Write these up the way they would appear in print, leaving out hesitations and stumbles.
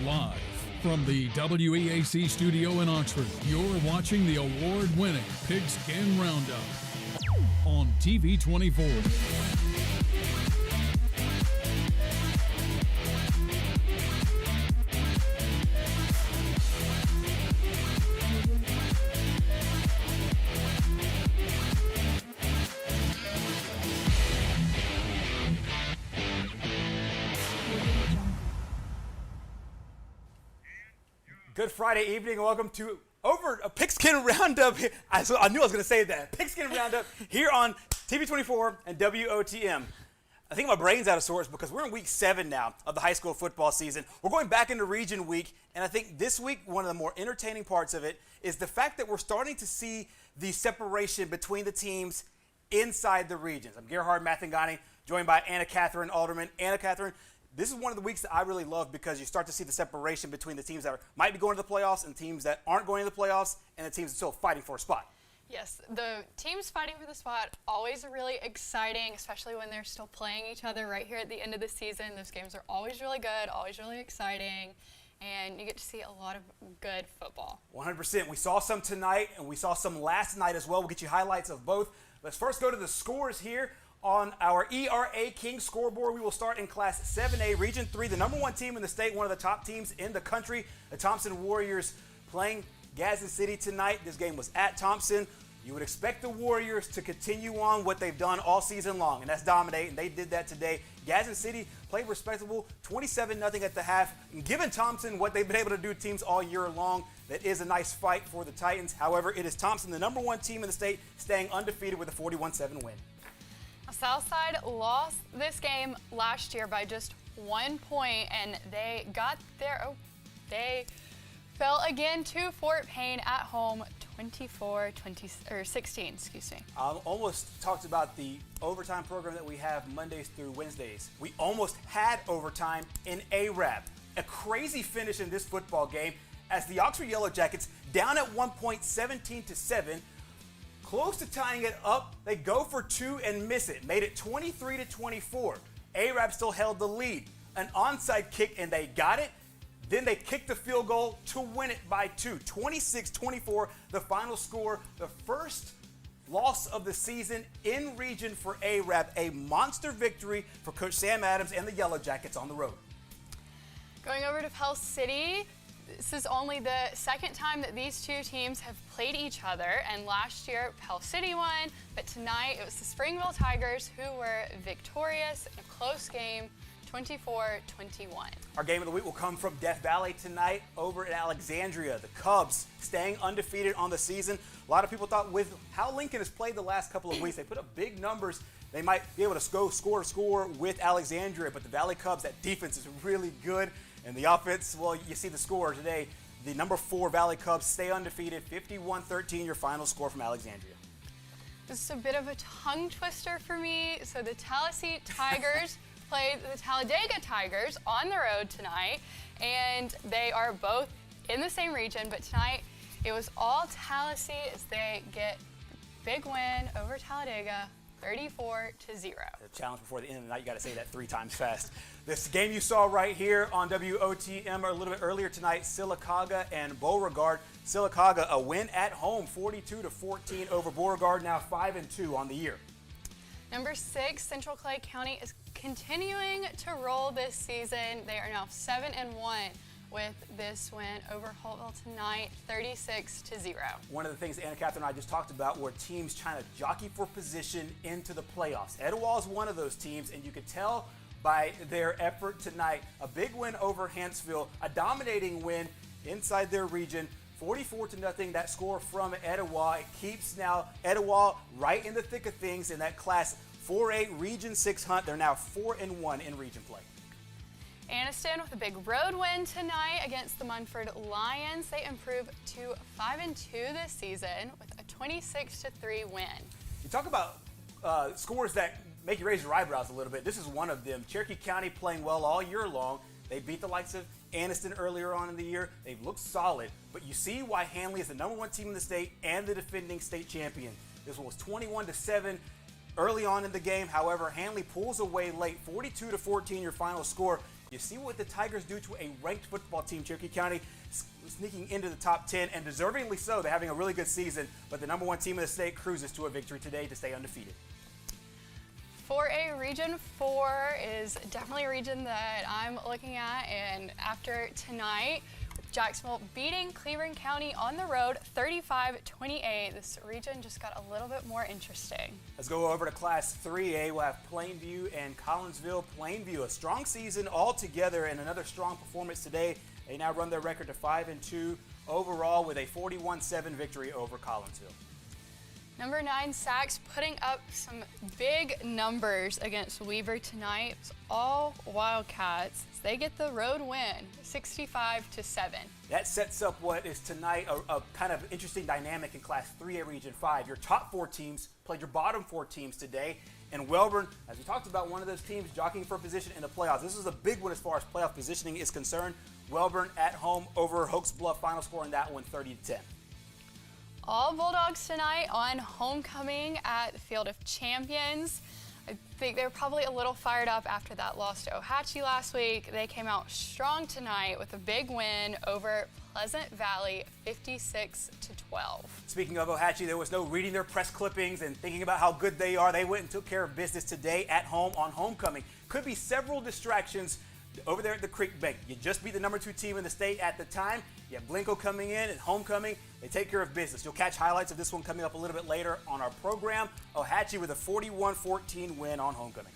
Live from the WEAC studio in Oxford, you're watching the award-winning Pigskin Roundup on TV 24. Good Friday evening and welcome to a Pigskin Roundup. I knew I was going to say that. Pigskin Roundup here on TV 24 and WOTM. I think my brain's out of sorts because we're in week 7 now of the high school football season. We're going back into region week, and I think this week one of the more entertaining parts of it is the fact that we're starting to see the separation between the teams inside the regions. I'm Gerhard Mathangani, joined by Anna Catherine Alderman. Anna Catherine, this is one of the weeks that I really love because you start to see the separation between the teams that might be going to the playoffs and teams that aren't going to the playoffs and the teams that are still fighting for a spot. Yes, the teams fighting for the spot always really exciting, especially when they're still playing each other right here at the end of the season. Those games are always really good, always really exciting, and you get to see a lot of good football. 100%. We saw some tonight and we saw some last night as well. We'll get you highlights of both. Let's first go to the scores here. On our ERA King scoreboard, we will start in Class 7A, Region 3, the number 1 team in the state, one of the top teams in the country, the Thompson Warriors playing Gadsden City tonight. This game was at Thompson. You would expect the Warriors to continue on what they've done all season long, and that's dominate, and they did that today. Gadsden City played respectable, 27-0 at the half. And given Thompson what they've been able to do teams all year long, that is a nice fight for the Titans. However, it is Thompson, the number 1 team in the state, staying undefeated with a 41-7 win. Southside lost this game last year by just 1 point, and they got their they fell again to Fort Payne at home 16, excuse me. I almost talked about the overtime program that we have Mondays through Wednesdays. We almost had overtime in ARAB. A crazy finish in this football game as the Oxford Yellow Jackets, down at 1 point, 17-7, close to tying it up, they go for 2 and miss it. Made it 23-24. ARAB still held the lead. An onside kick and they got it. Then they kicked the field goal to win it by 2. 26-24, the final score. The first loss of the season in region for ARAB. A monster victory for Coach Sam Adams and the Yellow Jackets on the road. Going over to Pell City. This is only the second time that these two teams have played each other, and last year Pell City won, but tonight it was the Springville Tigers who were victorious in a close game, 24-21. Our game of the week will come from Death Valley tonight over at Alexandria. The Cubs staying undefeated on the season. A lot of people thought with how Lincoln has played the last couple of weeks, they put up big numbers. They might be able to go score with Alexandria, but the Valley Cubs, that defense is really good. And the offense, well, you see the score today. The number 4 Valley Cubs stay undefeated, 51-13, your final score from Alexandria. This is a bit of a tongue twister for me. So the Tallahassee Tigers played the Talladega Tigers on the road tonight, and they are both in the same region, but tonight it was all Tallahassee as they get a big win over Talladega, 34-0. The challenge before the end of the night, you got to say that 3 times fast. This game you saw right here on WOTM a little bit earlier tonight, Sylacauga and Beauregard. Sylacauga, a win at home, 42-14 over Beauregard, now 5-2 on the year. Number 6, Central Clay County is continuing to roll this season. They are now 7-1 with this win over Holtville tonight, 36-0. One of the things Anna Catherine and I just talked about were teams trying to jockey for position into the playoffs. Etowah is one of those teams, and you could tell by their effort tonight. A big win over Hanceville, a dominating win inside their region, 44-0, that score from Etowah. It keeps now Etowah right in the thick of things in that Class 4A Region 6 hunt. They're now 4-1 in region play. Anniston with a big road win tonight against the Munford Lions. They improve to 5-2 this season with a 26-3 win. You talk about scores that make you raise your eyebrows a little bit. This is one of them. Cherokee County playing well all year long. They beat the likes of Anniston earlier on in the year. They've looked solid, but you see why Hanley is the number 1 team in the state and the defending state champion. This one was 21-7 early on in the game. However, Hanley pulls away late, 42-14 your final score. You see what the Tigers do to a ranked football team, Cherokee County sneaking into the top 10, and deservingly so. They're having a really good season, but the number 1 team in the state cruises to a victory today to stay undefeated. 4A Region 4 is definitely a region that I'm looking at, and after tonight, with Jacksonville beating Cleveland County on the road 35-28, this region just got a little bit more interesting. Let's go over to Class 3A. We'll have Plainview and Collinsville. Plainview, a strong season altogether and another strong performance today. They now run their record to 5-2 overall with a 41-7 victory over Collinsville. Number 9, Sachs, putting up some big numbers against Weaver tonight. It's all Wildcats. They get the road win, 65-7. That sets up what is tonight a kind of interesting dynamic in Class 3A Region 5. Your top 4 teams played your bottom 4 teams today. And Welborn, as we talked about, one of those teams jockeying for position in the playoffs. This is a big one as far as playoff positioning is concerned. Welborn at home over Hoax Bluff, final score in that one 30-10. All Bulldogs tonight on homecoming at the Field of Champions. I think they're probably a little fired up after that loss to Ohatchee last week. They came out strong tonight with a big win over Pleasant Valley, 56-12. Speaking of Ohatchee, there was no reading their press clippings and thinking about how good they are. They went and took care of business today at home on homecoming. Could be several distractions over there at the Creek Bank. You just beat the number 2 team in the state at the time. You have Blinko coming in at homecoming. They take care of business. You'll catch highlights of this one coming up a little bit later on our program. Ohatchee with a 41-14 win on homecoming.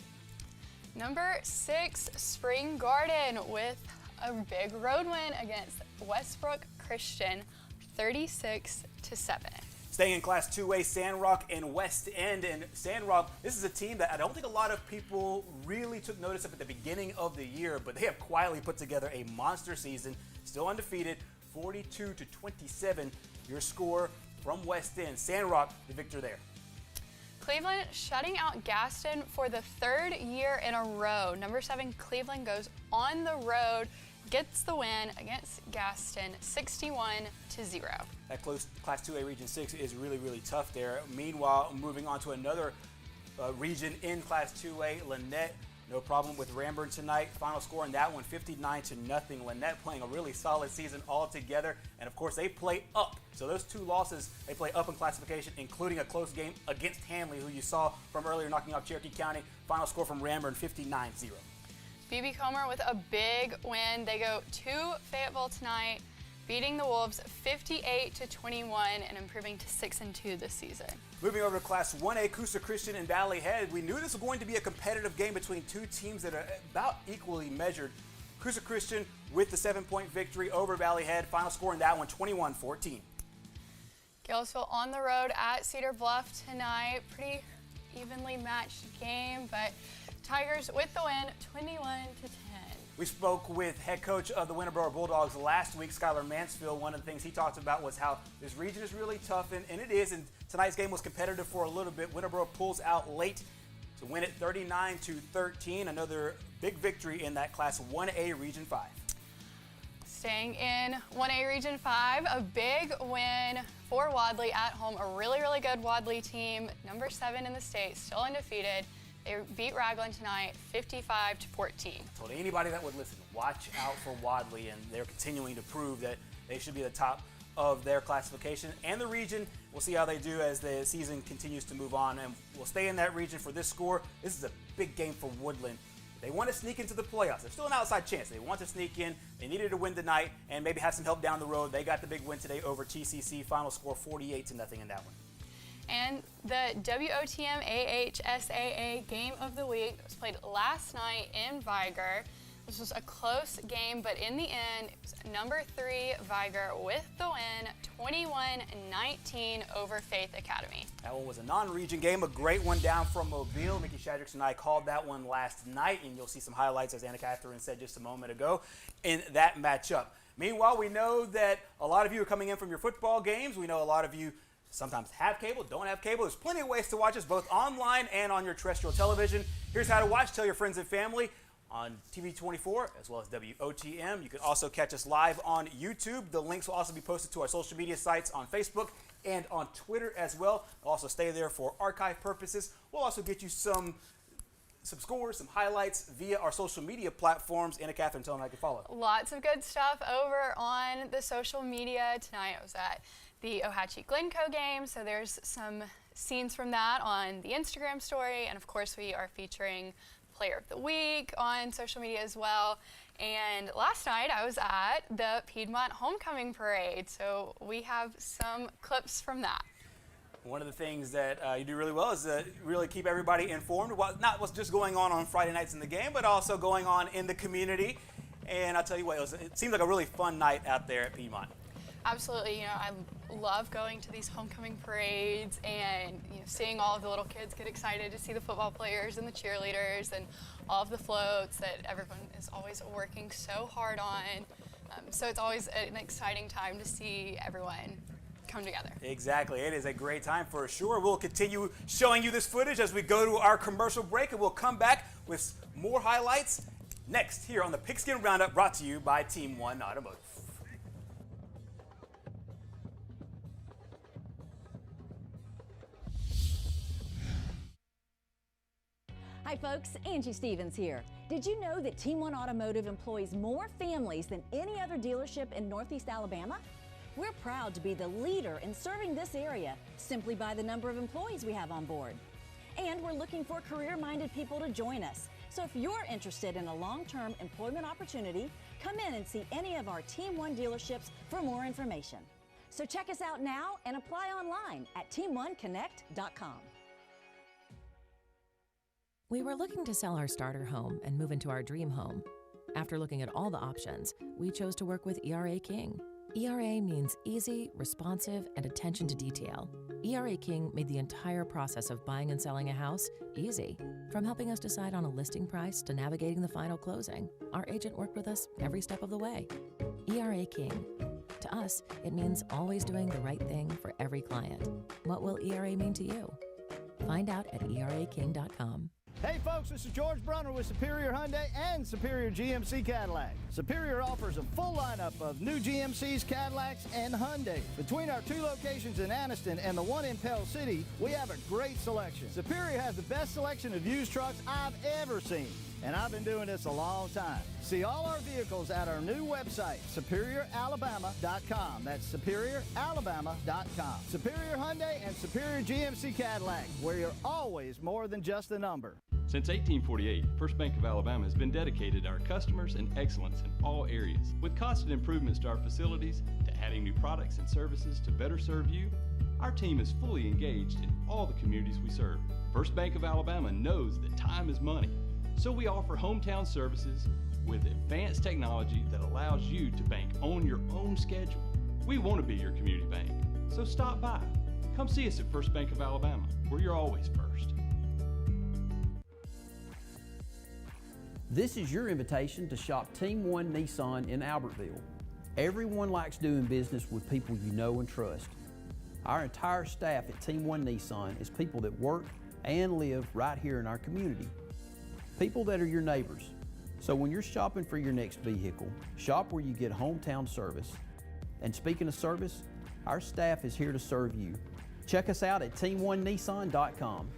Number 6, Spring Garden with a big road win against Westbrook Christian, 36-7. Staying in Class 2A, Sandrock and West End. And Sandrock, this is a team that I don't think a lot of people really took notice of at the beginning of the year, but they have quietly put together a monster season, still undefeated, 42-27, your score from West End. Sandrock, the victor there. Cleveland shutting out Gaston for the 3rd year in a row. Number 7, Cleveland goes on the road, gets the win against Gaston, 61-0. That close Class 2A Region 6 is really, really tough there. Meanwhile, moving on to another region in Class 2A, Lynette, no problem with Ramburn tonight. Final score in that one, 59-0. Lynette playing a really solid season altogether. And, of course, they play up. So those 2 losses, they play up in classification, including a close game against Hanley, who you saw from earlier knocking off Cherokee County. Final score from Ramburn, 59-0. BB Comer with a big win. They go to Fayetteville tonight, beating the Wolves 58-21 and improving to 6-2 this season. Moving over to Class 1A, Coosa Christian and Valley Head. We knew this was going to be a competitive game between 2 teams that are about equally measured. Coosa Christian with the 7-point victory over Valley Head. Final score in that one, 21-14. Gilesville on the road at Cedar Bluff tonight. Pretty evenly matched game, but Tigers with the win, 21-10. We spoke with head coach of the Winterboro Bulldogs last week, Skylar Mansfield. One of the things he talked about was how this region is really tough, and it is. And tonight's game was competitive for a little bit. Winterboro pulls out late to win it 39-13. Another big victory in that Class 1A Region 5. Staying in 1A Region 5, a big win for Wadley at home. A really, really good Wadley team. Number 7 in the state, still undefeated. They beat Raglan tonight, 55-14. Told anybody that would listen, watch out for Wadley, and they're continuing to prove that they should be the top of their classification and the region. We'll see how they do as the season continues to move on, and we'll stay in that region for this score. This is a big game for Woodland. They want to sneak into the playoffs. There's still an outside chance. They want to sneak in. They needed to win tonight and maybe have some help down the road. They got the big win today over TCC. Final score 48-0 in that one. And the WOTM AHSAA Game of the Week was played last night in Viger. This was a close game, but in the end, it was number 3 Viger with the win, 21-19 over Faith Academy. That one was a non-region game, a great one down from Mobile. Mickey Shadricks and I called that one last night, and you'll see some highlights, as Anna Catherine said just a moment ago, in that matchup. Meanwhile, we know that a lot of you are coming in from your football games. We know a lot of you sometimes have cable, don't have cable. There's plenty of ways to watch us, both online and on your terrestrial television. Here's how to watch. Tell your friends and family on TV 24 as well as WOTM. You can also catch us live on YouTube. The links will also be posted to our social media sites on Facebook and on Twitter as well. They'll also stay there for archive purposes. We'll also get you some some scores, some highlights via our social media platforms. Anna Catherine, tell them how you can follow. Lots of good stuff over on the social media. Tonight I was at the Ohatchee-Glencoe game, so there's some scenes from that on the Instagram story, and of course we are featuring Player of the Week on social media as well. And last night I was at the Piedmont Homecoming Parade, so we have some clips from that. One of the things that you do really well is really keep everybody informed about not what's just going on Friday nights in the game, but also going on in the community. And I'll tell you what, it seems like a really fun night out there at Piedmont. Absolutely. I love going to these homecoming parades and seeing all of the little kids get excited to see the football players and the cheerleaders and all of the floats that everyone is always working so hard on. So it's always an exciting time to see everyone come together. Exactly. It is a great time for sure. We'll continue showing you this footage as we go to our commercial break, and we'll come back with more highlights next here on the Pigskin Roundup, brought to you by Team 1 Automotive. Hi folks, Angie Stevens here. Did you know that Team 1 Automotive employs more families than any other dealership in Northeast Alabama? We're proud to be the leader in serving this area simply by the number of employees we have on board. And we're looking for career-minded people to join us. So if you're interested in a long-term employment opportunity, come in and see any of our Team 1 dealerships for more information. So check us out now and apply online at team1connect.com. We were looking to sell our starter home and move into our dream home. After looking at all the options, we chose to work with ERA King. ERA means easy, responsive, and attention to detail. ERA King made the entire process of buying and selling a house easy. From helping us decide on a listing price to navigating the final closing, our agent worked with us every step of the way. ERA King. To us, it means always doing the right thing for every client. What will ERA mean to you? Find out at eraking.com. Hey folks, this is George Brunner with Superior Hyundai and Superior GMC Cadillac. Superior offers a full lineup of new GMCs, Cadillacs, and Hyundai. Between our 2 locations in Anniston and the one in Pell City, we have a great selection. Superior has the best selection of used trucks I've ever seen, and I've been doing this a long time. See all our vehicles at our new website, SuperiorAlabama.com. That's SuperiorAlabama.com. Superior Hyundai and Superior GMC Cadillac, where you're always more than just a number. Since 1848, First Bank of Alabama has been dedicated to our customers and excellence in all areas. With constant improvements to our facilities, to adding new products and services to better serve you, our team is fully engaged in all the communities we serve. First Bank of Alabama knows that time is money, so we offer hometown services with advanced technology that allows you to bank on your own schedule. We want to be your community bank, so stop by. Come see us at First Bank of Alabama, where you're always first. This is your invitation to shop Team 1 Nissan in Albertville. Everyone likes doing business with people you know and trust. Our entire staff at Team 1 Nissan is people that work and live right here in our community. People that are your neighbors. So when you're shopping for your next vehicle, shop where you get hometown service. And speaking of service, our staff is here to serve you. Check us out at team1nissan.com.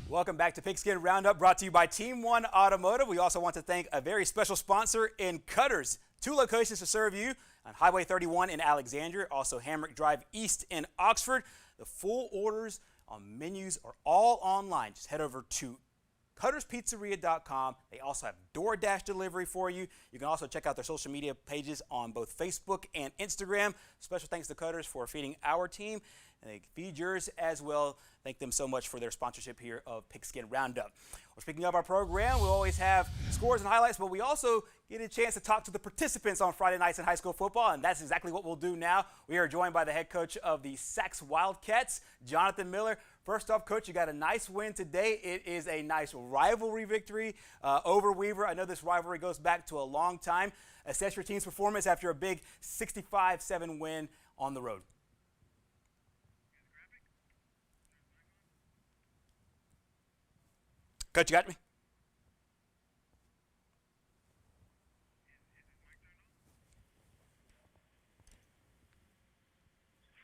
Welcome back to Pigskin Roundup, brought to you by Team 1 Automotive. We also want to thank a very special sponsor in Cutters. 2 locations to serve you on Highway 31 in Alexandria, also Hamrick Drive East in Oxford. The full orders on menus are all online. Just head over to CuttersPizzeria.com. They also have DoorDash delivery for you. You can also check out their social media pages on both Facebook and Instagram. Special thanks to Cutters for feeding our team, and they feed yours as well. Thank them so much for their sponsorship here of Pigskin Roundup. Well, speaking of our program, we always have scores and highlights, but we also get a chance to talk to the participants on Friday nights in high school football, and that's exactly what we'll do now. We are joined by the head coach of the Sax Wildcats, Jonathan Miller. First off, Coach, you got a nice win today. It is a nice rivalry victory over Weaver. I know this rivalry goes back to a long time. Assess your team's performance after a big 65-7 win on the road. Coach, you got me?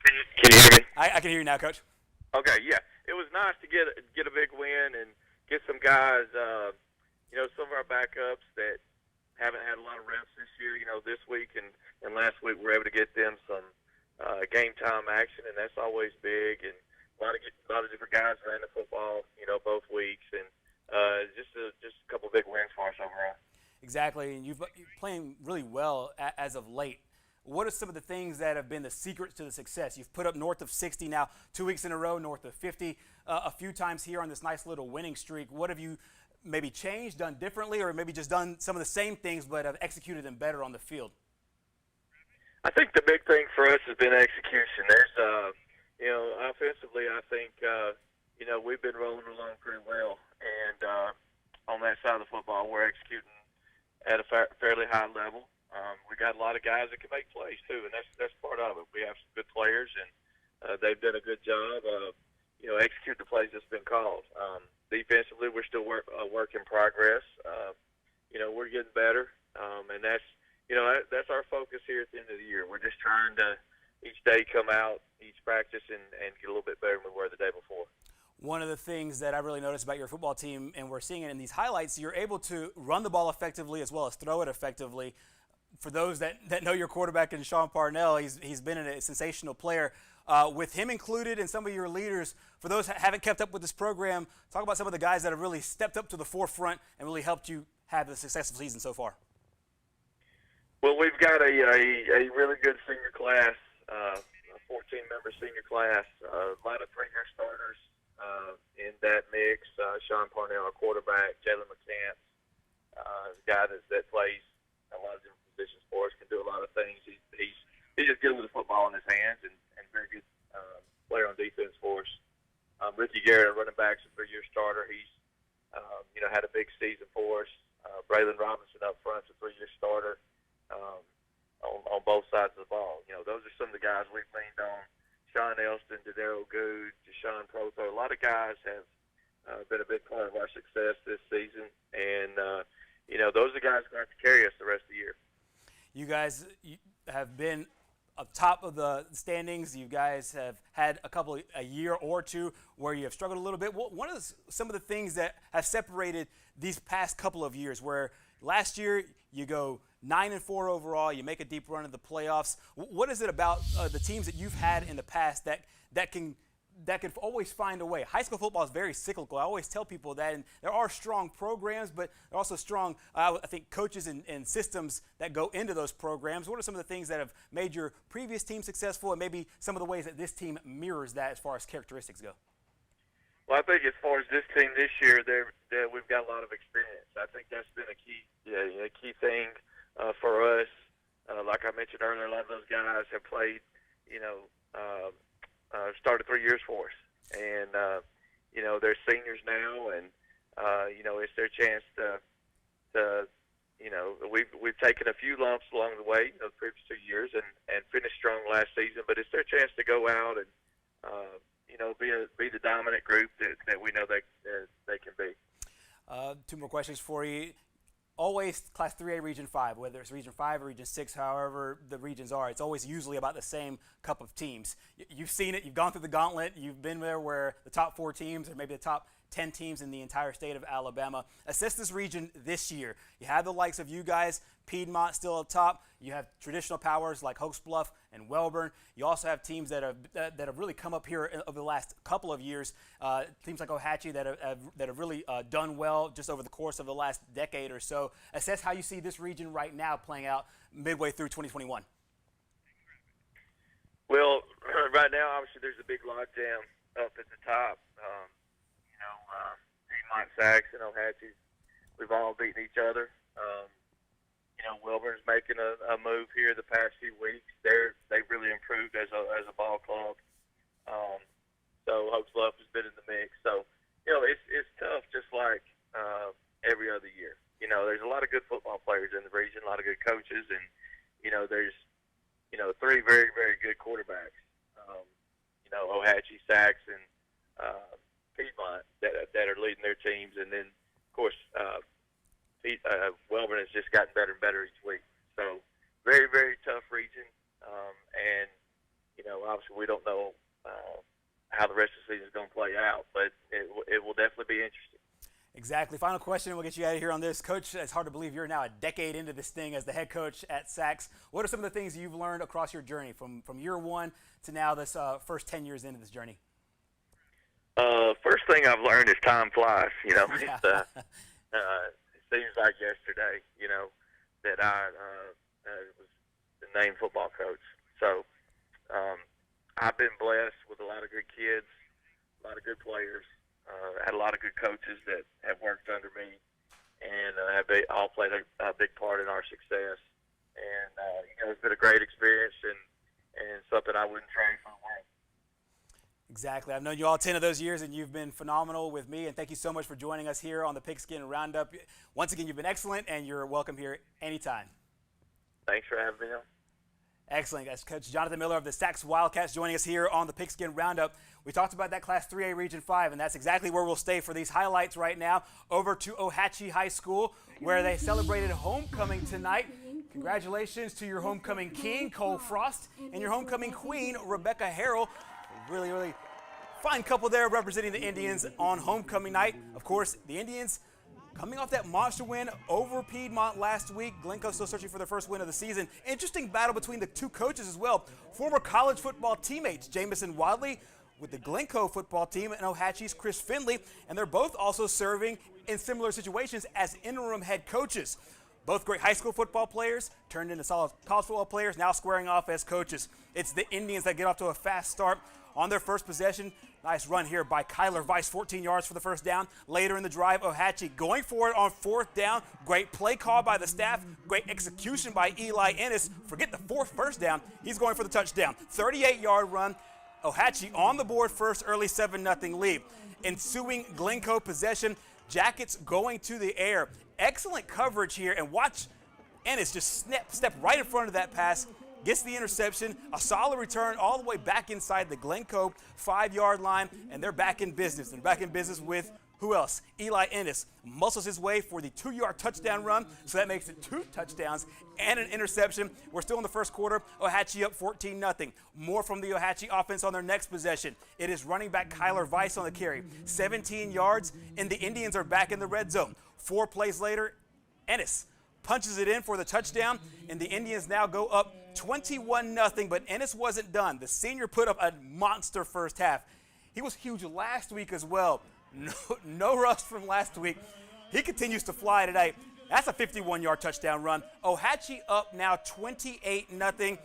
Can you hear me? I can hear you now, Coach. Okay, yeah. It was nice to get a big win, and get some guys, some of our backups that haven't had a lot of reps this year, this week and last week, we're able to get them some game time action, and that's always big. And a lot of different guys ran the football, both weeks, and just a couple of big wins for us overall. Exactly, and you're playing really well as of late. What are some of the things that have been the secrets to the success? You've put up north of 60 now, 2 weeks in a row, north of 50, a few times here on this nice little winning streak. What have you maybe changed, done differently, or maybe just done some of the same things but have executed them better on the field? I think the big thing for us has been execution. There's, offensively, I think, we've been rolling along pretty well. And on that side of the football, we're executing at a fairly high level. We got a lot of guys that can make plays, too, and that's part of it. We have some good players, and they've done a good job of, executing the plays that's been called. Defensively, we're still a work in progress. We're getting better, and that's our focus here at the end of the year. We're just trying to each day come out, each practice, and get a little bit better than we were the day before. One of the things that I really noticed about your football team, and we're seeing it in these highlights, you're able to run the ball effectively as well as throw it effectively. For those that know your quarterback in Sean Parnell, he's been a sensational player. With him included and some of your leaders, for those that haven't kept up with this program, talk about some of the guys that have really stepped up to the forefront and really helped you have a successful season so far. Well, we've got a really good senior class, a 14-member senior class, a lot of three-year starters in that mix. Sean Parnell, our quarterback, Jalen McCants, a guy that plays a lot of different positions for us, can do a lot of things. He's just good with the football in his hands and very good player on defense for us. Ricky Garrett, our running back, is a three-year starter. He's had a big season for us. Braylon Robinson up front is a three-year starter on both sides of the ball. Those are some of the guys we've leaned on. Sean Elston, Daryl Good, Deshaun Proto. A lot of guys have been a big part of our success this season, and those are the guys who are going to have to carry us the rest of the year. You guys have been up top of the standings. You guys have had a year or two where you have struggled a little bit. What are some of the things that have separated these past couple of years, where last year you go 9-4 overall, you make a deep run of the playoffs? What is it about the teams that you've had in the past that can always find a way? High school football is very cyclical. I always tell people that, and there are strong programs, but there are also strong, I think, coaches and systems that go into those programs. What are some of the things that have made your previous team successful, and maybe some of the ways that this team mirrors that as far as characteristics go? Well, I think as far as this team this year, we've got a lot of experience. I think that's been a key thing for us. Like I mentioned earlier, a lot of those guys have played, started 3 years for us, and they're seniors now, and it's their chance to we've taken a few lumps along the way, the previous 2 years, and finished strong last season, but it's their chance to go out and be the dominant group that we know they can be. Two more questions for you. Always Class 3A Region 5, whether it's Region 5 or Region 6, however the regions are, it's always usually about the same cup of teams. You've seen it. You've gone through the gauntlet. You've been there where the top 4 teams or maybe the top 10 teams in the entire state of Alabama. Assess this region this year. You have the likes of you guys, Piedmont still up top. You have traditional powers like Hoax Bluff and Welborn. You also have teams that have really come up here over the last couple of years. Teams like Ohatchee that have really done well just over the course of the last decade or so. Assess how you see this region right now playing out midway through 2021. Well, right now, obviously, there's a big logjam up at the top. Piedmont, Saxon, Ohatchee, we've all beaten each other. Wilburn's making a move here the past few weeks. They've really improved as a ball club. So Hoax Bluff has been in the mix. So, it's tough just like every other year. There's a lot of good football players in the region, a lot of good coaches, and, there's, 3 very, very good quarterbacks. Ohatchee, Saxon, Piedmont that are leading their teams, and then, of course, Welborn has just gotten better and better each week. So very, very tough region, and obviously we don't know how the rest of the season is going to play out, but it will definitely be interesting. Exactly. Final question, and we'll get you out of here on this. Coach, it's hard to believe you're now a decade into this thing as the head coach at Sacs. What are some of the things you've learned across your journey from year one to now this first 10 years into this journey? First thing I've learned is time flies. You know, Yeah. It seems like yesterday, you know, that I was the named football coach. So I've been blessed with a lot of good kids, a lot of good players. Had a lot of good coaches that have worked under me, and have all played a big part in our success. And you know, it's been a great experience and something I wouldn't trade for the world. Exactly. I've known you all 10 of those years, and you've been phenomenal with me. And thank you so much for joining us here on the Pigskin Roundup. Once again, you've been excellent, and you're welcome here anytime. Thanks for having me on. Excellent. That's Coach Jonathan Miller of the Sacs Wildcats joining us here on the Pigskin Roundup. We talked about that Class 3A Region 5, and that's exactly where we'll stay for these highlights right now. Over to Ohatchee High School, where they celebrated homecoming tonight. Congratulations to your homecoming king, Cole Frost, and your homecoming queen, Rebecca Harrell. Really, really fine couple there representing the Indians on homecoming night. Of course, the Indians coming off that monster win over Piedmont last week. Glencoe still searching for their first win of the season. Interesting battle between the two coaches as well. Former college football teammates, Jamison Wadley with the Glencoe football team and Ohatchee's Chris Finley, and they're both also serving in similar situations as interim head coaches. Both great high school football players turned into solid college football players, now squaring off as coaches. It's the Indians that get off to a fast start on their first possession. Nice run here by Kyler Weiss, 14 yards for the first down. Later in the drive, Ohatchee going for it on fourth down. Great play call by the staff. Great execution by Eli Ennis. Forget the first down. He's going for the touchdown. 38-yard run. Ohatchee on the board first, early 7-0 lead. Ensuing Glencoe possession, Jackets going to the air. Excellent coverage here, and watch Ennis just step right in front of that pass. Gets the interception, a solid return all the way back inside the Glencoe 5-yard line, and they're back in business. They're back in business with who else? Eli Ennis muscles his way for the 2-yard touchdown run, so that makes it 2 touchdowns and an interception. We're still in the first quarter. Ohatchee up 14-0. More from the Ohatchee offense on their next possession. It is running back Kyler Weiss on the carry. 17 yards, and the Indians are back in the red zone. 4 plays later, Ennis punches it in for the touchdown, and the Indians now go up 21-0, but Ennis wasn't done. The senior put up a monster first half. He was huge last week as well. No rust from last week. He continues to fly today. That's a 51-yard touchdown run. Ohatchee up now 28-0.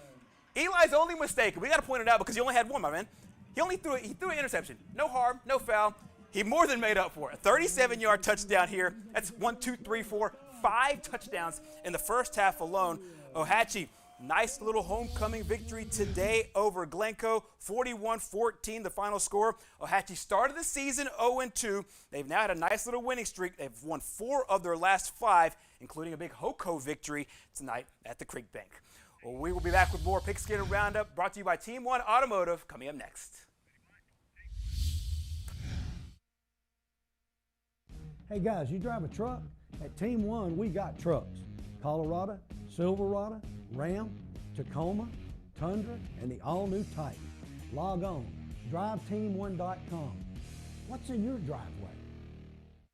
Eli's only mistake, we got to point it out because he only had one, my man. He threw an interception. No harm, no foul. He more than made up for it. A 37-yard touchdown here. That's 5 touchdowns in the first half alone. Ohatchee, nice little homecoming victory today over Glencoe, 41-14 the final score. Ohatchee started the season 0-2. They've now had a nice little winning streak. They've won 4 of their last 5, including a big HOCO victory tonight at the Creek Bank. Well, we will be back with more Pigskin Roundup brought to you by Team 1 Automotive coming up next. Hey guys, you drive a truck? At Team 1, we got trucks. Colorado, Silverado, Ram, Tacoma, Tundra, and the all-new Titan. Log on, driveteam1.com. What's in your driveway?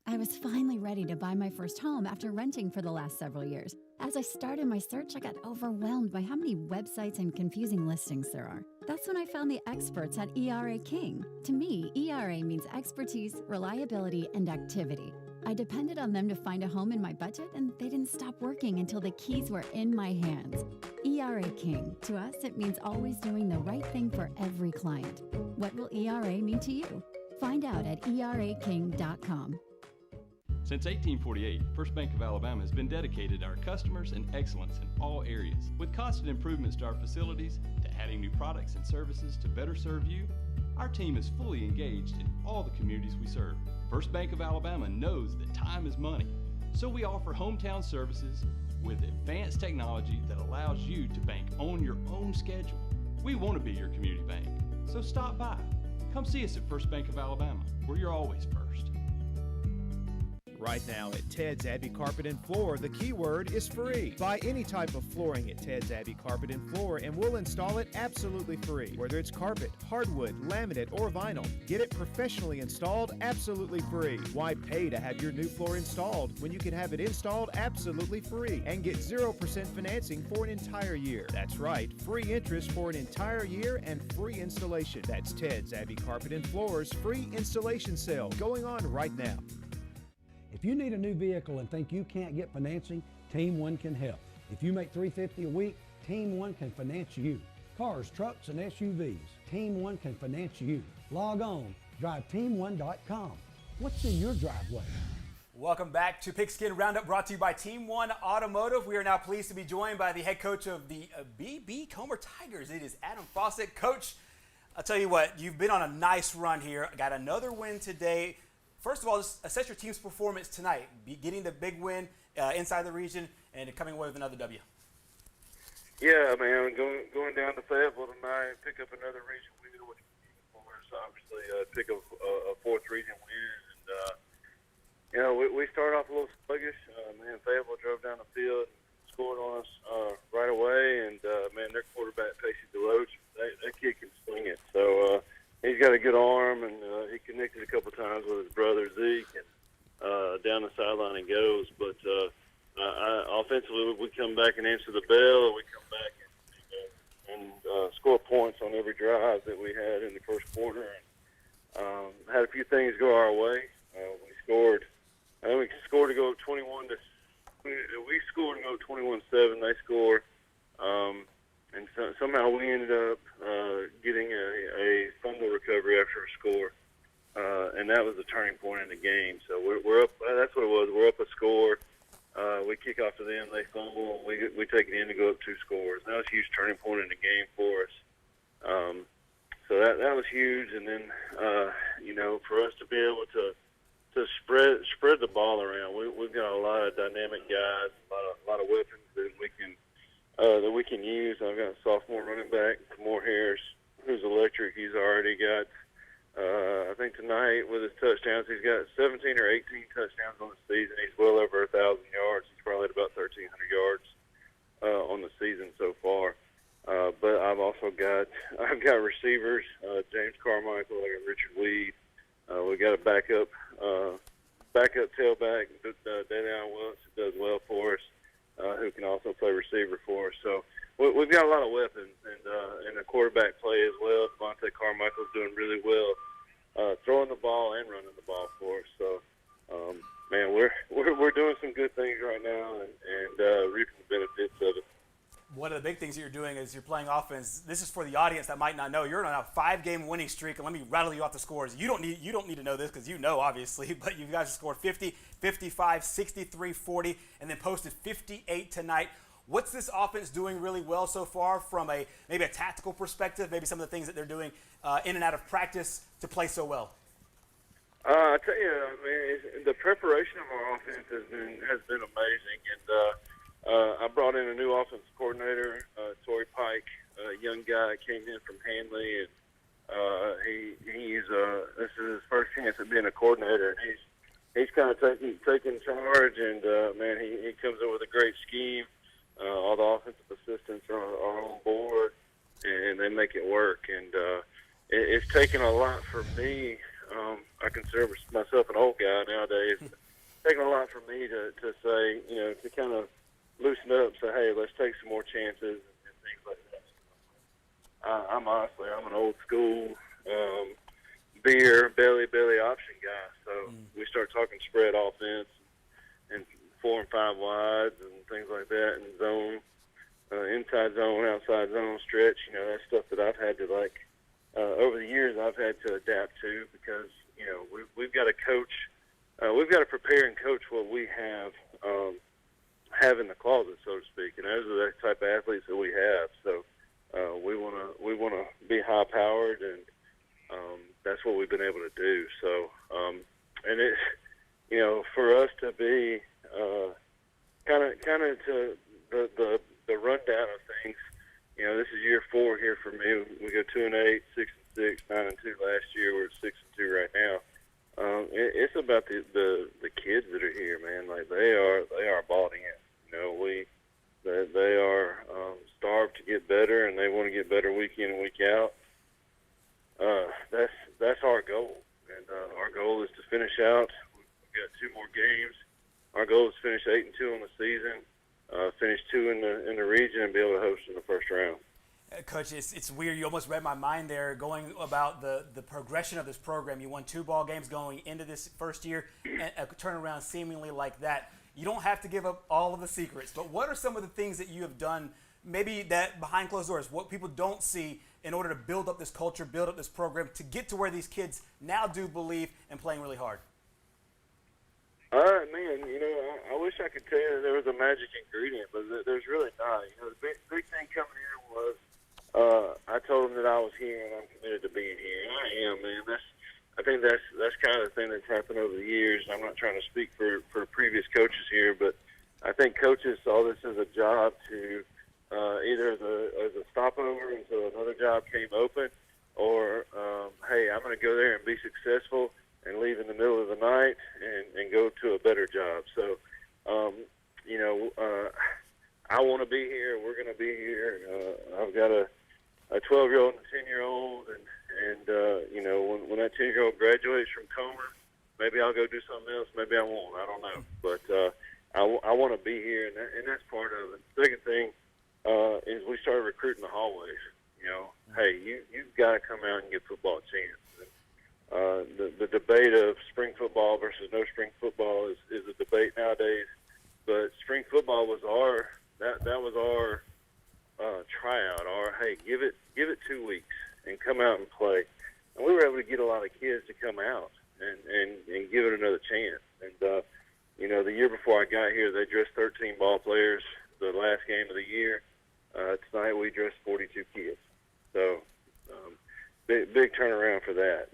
I was finally ready to buy my first home after renting for the last several years. As I started my search, I got overwhelmed by how many websites and confusing listings there are. That's when I found the experts at ERA King. To me, ERA means expertise, reliability, and activity. I depended on them to find a home in my budget, and they didn't stop working until the keys were in my hands. ERA King. To us, it means always doing the right thing for every client. What will ERA mean to you? Find out at eraking.com. Since 1848, First Bank of Alabama has been dedicated to our customers and excellence in all areas. With constant improvements to our facilities, to adding new products and services to better serve you, our team is fully engaged in all the communities we serve. First Bank of Alabama knows that time is money, so we offer hometown services with advanced technology that allows you to bank on your own schedule. We want to be your community bank, so stop by. Come see us at First Bank of Alabama, where you're always first. Right now at Ted's Abbey Carpet and Floor, the keyword is free. Buy any type of flooring at Ted's Abbey Carpet and Floor and we'll install it absolutely free. Whether it's carpet, hardwood, laminate, or vinyl, get it professionally installed absolutely free. Why pay to have your new floor installed when you can have it installed absolutely free and get 0% financing for an entire year? That's right, free interest for an entire year and free installation. That's Ted's Abbey Carpet and Floor's free installation sale going on right now. If you need a new vehicle and think you can't get financing, Team One can help. If you make $350 a week, Team One can finance you. Cars, trucks, and SUVs, Team One can finance you. Log on, driveteam1.com. What's in your driveway? Welcome back to Pigskin Roundup, brought to you by Team One Automotive. We are now pleased to be joined by the head coach of the BB Comer Tigers. It is Adam Fawcett. Coach, I'll tell you what, you've been on a nice run here. Got another win today. First of all, just assess your team's performance tonight, getting the big win inside the region and coming away with another W. Yeah, man, going down to Fayetteville tonight, pick up another region win, which for us, obviously, pick up a fourth region win. And, we started off a little sluggish. Man, Fayetteville drove down the field and scored on us right away. And, man, their quarterback, Pacey DeLoach, that kid can sling it. So, he's got a good arm, and he connected a couple times with his brother Zeke, and down the sideline he goes. But offensively, we come back and answer the bell, and we come back and score points on every drive that we had in the first quarter. And had a few things go our way. We scored. I think we scored to go 21 to. We scored to go 21-7. They scored. And somehow we ended up getting a fumble recovery after a score, and that was the turning point in the game. So we're up. That's what it was. We're up a score. We kick off to them. They fumble. We take it in to go up 2 scores. That was a huge turning point in the game for us. So that was huge. And then for us to be able to spread the ball around, we've got a lot of dynamic guys, a lot of weapons that we can use. I've got a sophomore running back, Kamor Harris, who's electric. He's already got, I think tonight with his touchdowns, he's got 17 or 18 touchdowns on the season. He's well over 1,000 yards. He's probably at about 1,300 yards on the season so far. But I've got receivers, James Carmichael, I got Richard Weed. We got a backup tailback, Davion Willis, who does well for us. Who can also play receiver for us. So we've got a lot of weapons, and the quarterback play as well. Devontae Carmichael's doing really well, throwing the ball and running the ball for us. So, man, we're doing some good things right now, and reaping the benefits of it. One of the big things that you're doing is you're playing offense. This is for the audience that might not know. You're on a 5-game winning streak, and let me rattle you off the scores. You don't need to know this because you know, obviously, but you guys have scored 50, 55, 63, 40, and then posted 58 tonight. What's this offense doing really well so far from maybe a tactical perspective, maybe some of the things that they're doing in and out of practice to play so well? I tell you, man, the preparation of our offense has been amazing, and I brought in a new offensive coordinator, Torrey Pike, a young guy came in from Hanley, and this is his first chance at being a coordinator. And he's kind of taking charge, and man, he comes up with a great scheme. All the offensive assistants are on board, and they make it work. And it's taken a lot for me. I consider myself an old guy nowadays. It's taken a lot for me to say, to kind of loosen up, say, hey, let's take some more chances and things like that. I'm an old school beer belly option guy. So we start talking spread offense and 4 and 5 wides and things like that, and zone, inside zone, outside zone stretch. That's stuff that I've had to over the years I've had to adapt to because we've got to coach, we've got to prepare and coach what we have in the closet, so to speak, and those are the type of athletes that we have. So we want to be high powered, and that's what we've been able to do. So and it's for us to be kind of to the rundown of things. This is year 4 here for me. We go 2-8, 6-6, 9-2 last year. We're at 6-2 right now. It's about the kids that are here, man. Like they are bought in. They are starved to get better, and they want to get better week in and week out. That's our goal, and our goal is to finish out. We've got 2 more games. Our goal is to finish 8-2 on the season, finish 2 in the region, and be able to host in the first round. Coach, it's weird. You almost read my mind there going about the progression of this program. You won 2 ball games going into this first year, and a turnaround seemingly like that. You don't have to give up all of the secrets, but what are some of the things that you have done, maybe that behind closed doors, what people don't see in order to build up this culture, build up this program, to get to where these kids now do believe in playing really hard? Man, I wish I could tell you there was a magic ingredient, but there's really not. The big thing coming here was I told them that I was here and I'm committed to being here. And I am, man. I think that's kind of the thing that's happened over the years. I'm not trying to speak for previous coaches here, but I think coaches saw this as a job to either as a stopover until another job came open, or hey, I'm going to go there and be successful and leave in the middle of the night and go to a better job. So, I want to be here. We're going to be here. I've got a 12-year-old and a 10-year-old, and when that 10-year-old graduates from Comer, maybe I'll go do something else. Maybe I won't. I don't know. But I want to be here, and that's part of it. The second thing is we started recruiting the hallways. Hey, you've got to come out and give football a chance. The debate of spring football versus no spring football is a debate nowadays. But spring football was our tryout. Hey, give it 2 weeks and come out and play. And we were able to get a lot of kids to come out and give it another chance. And the year before I got here, they dressed 13 ball players. The last game of the year. Tonight we dressed 42 kids. So. Big turnaround for that,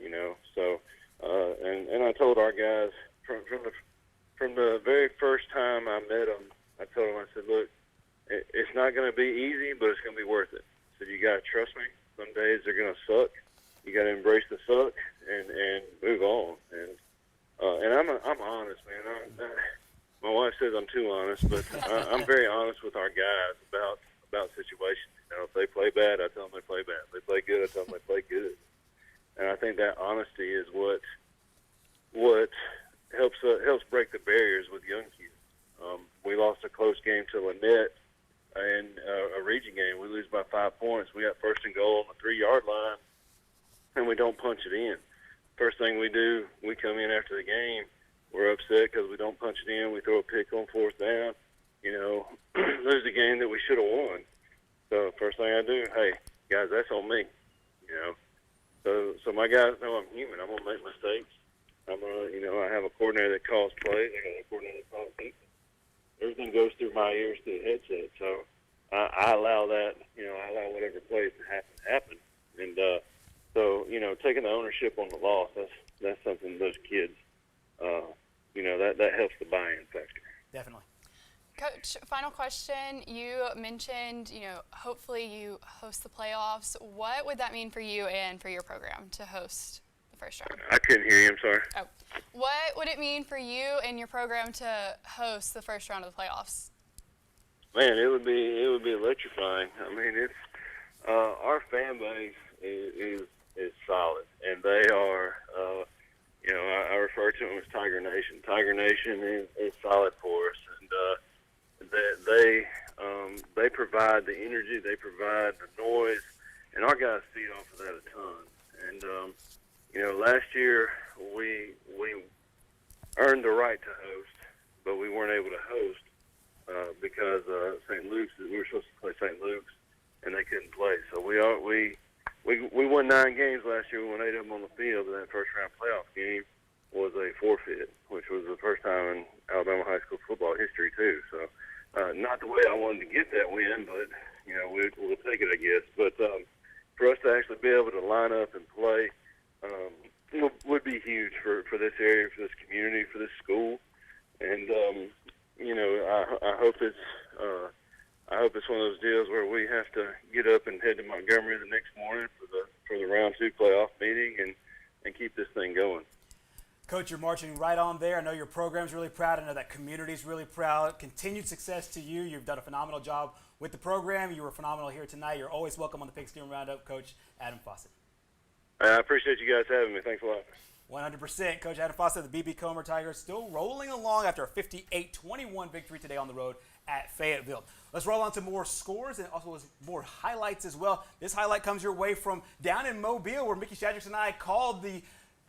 So, and I told our guys from the very first time I met them, I told them, I said, look, it's not going to be easy, but it's going to be worth it. I said, you got to trust me. Some days they're going to suck. You got to embrace the suck and move on. And I'm honest, man. My wife says I'm too honest, but I'm very honest with our guys about situations. If they play bad, I tell them they play bad. If they play good, I tell them they play good. And I think that honesty is what helps break the barriers with young kids. We lost a close game to Lynette in a region game. We lose by 5 points. We got first and goal on the 3-yard line, and we don't punch it in. First thing we do, we come in after the game. We're upset because we don't punch it in. We throw a pick on 4th down. Lose a game that we should have won. So first thing I do, hey, guys, that's on me, So my guys know I'm human. I'm going to make mistakes. I'm going to, I have a coordinator that calls plays. I got a coordinator that calls defense. Everything goes through my ears through the headset. So I allow that, I allow whatever plays to happen. And so, taking the ownership on the loss, that's something those kids, that helps the buy-in factor. Definitely. Coach, final question. You mentioned, hopefully you host the playoffs. What would that mean for you and for your program to host the first round? I couldn't hear you. I'm sorry. Oh. What would it mean for you and your program to host the first round of the playoffs? Man, it would be electrifying. I mean, it's our fan base is solid, and they are. I refer to them as Tiger Nation. Tiger Nation is solid for us, and they provide the energy, they provide the noise, and our guys feed off of that a ton. And last year we earned the right to host, but we weren't able to host because St. Luke's, we were supposed to play St. Luke's, and they couldn't play. So we won 9 games last year. We won 8 of them on the field, and that first round playoff game was a forfeit, which was the first time in Alabama high school football history too. So not the way I wanted to get that win, but we'll take it, I guess. But for us to actually be able to line up and play would be huge for this area, for this community, for this school. And I hope it's one of those deals where we have to get up and head to Montgomery the next morning for the round 2 playoff meeting and keep this thing going. Coach, Coach, you're marching right on there. I know your program's really proud. I know that community's really proud. Continued success to you. You've done a phenomenal job with the program. You were phenomenal here tonight. You're always welcome on the Pigskin Roundup, Coach Adam Fawcett. I appreciate you guys having me. Thanks a lot. 100%. Coach Adam Fawcett, the BB Comer Tigers, still rolling along after a 58-21 victory today on the road at Fayetteville. Let's roll on to more scores and also more highlights as well. This highlight comes your way from down in Mobile, where Mickey Shadricks and I called the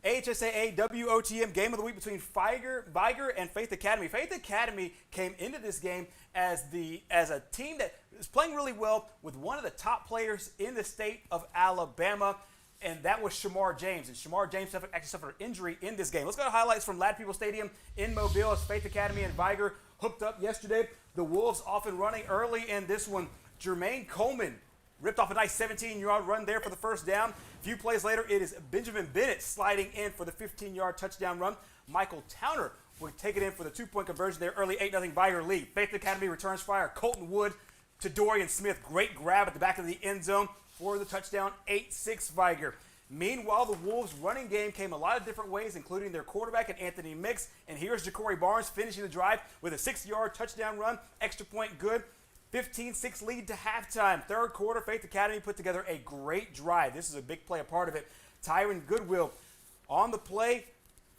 AHSAA WOTM Game of the Week between Viger and Faith Academy. Faith Academy came into this game as a team that is playing really well with one of the top players in the state of Alabama, and that was Shamar James. And Shamar James actually suffered an injury in this game. Let's go to highlights from Lad People Stadium in Mobile as Faith Academy and Viger hooked up yesterday. The Wolves off and running early in this one. Jermaine Coleman ripped off a nice 17-yard run there for the first down. A few plays later, it is Benjamin Bennett sliding in for the 15-yard touchdown run. Michael Towner would take it in for the 2-point conversion there, early 8-0 Viger lead. Faith Academy returns fire. Colton Wood to Dorian Smith. Great grab at the back of the end zone for the touchdown, 8-6 Viger. Meanwhile, the Wolves' running game came a lot of different ways, including their quarterback and Anthony Mix. And here's Ja'Cory Barnes finishing the drive with a 6-yard touchdown run, extra point good. 15-6 lead to halftime. Third quarter, Faith Academy put together a great drive. This is a big play, a part of it. Tyron Goodwill on the play,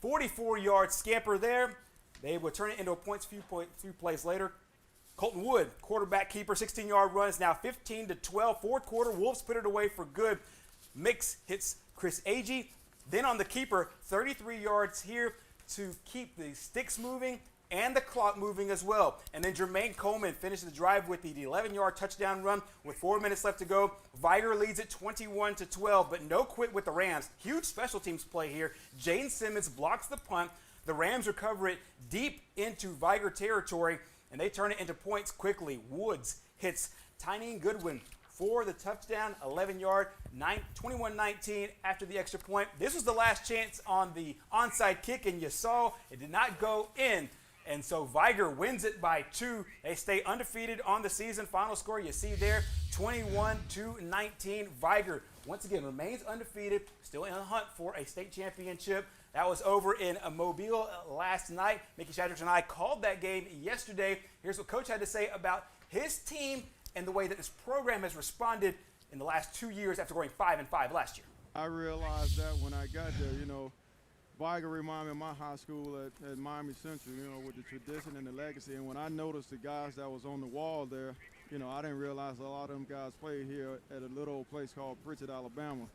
44-yard scamper there. They would turn it into a few plays later. Colton Wood, quarterback keeper, 16-yard run is now 15-12. Fourth quarter, Wolves put it away for good. Mix hits Chris Agee. Then on the keeper, 33 yards here to keep the sticks moving and the clock moving as well. And then Jermaine Coleman finished the drive with the 11-yard touchdown run with 4 minutes left to go. Viger leads it 21-12, but no quit with the Rams. Huge special teams play here. Jane Simmons blocks the punt. The Rams recover it deep into Viger territory, and they turn it into points quickly. Woods hits Tyneen Goodwin for the touchdown, 11-yard, 21-19 after the extra point. This was the last chance on the onside kick, and you saw it did not go in. And so Viger wins it by 2. They stay undefeated on the season. Final score you see there, 21-19. Viger, once again, remains undefeated, still in a hunt for a state championship. That was over in Mobile last night. Mickey Shadricks and I called that game yesterday. Here's what Coach had to say about his team and the way that this program has responded in the last 2 years after going 5-5 last year. I realized that when I got there, Viger reminded me of my high school at Miami Central, with the tradition and the legacy. And when I noticed the guys that was on the wall there, I didn't realize a lot of them guys played here at a little old place called Pritchett, Alabama.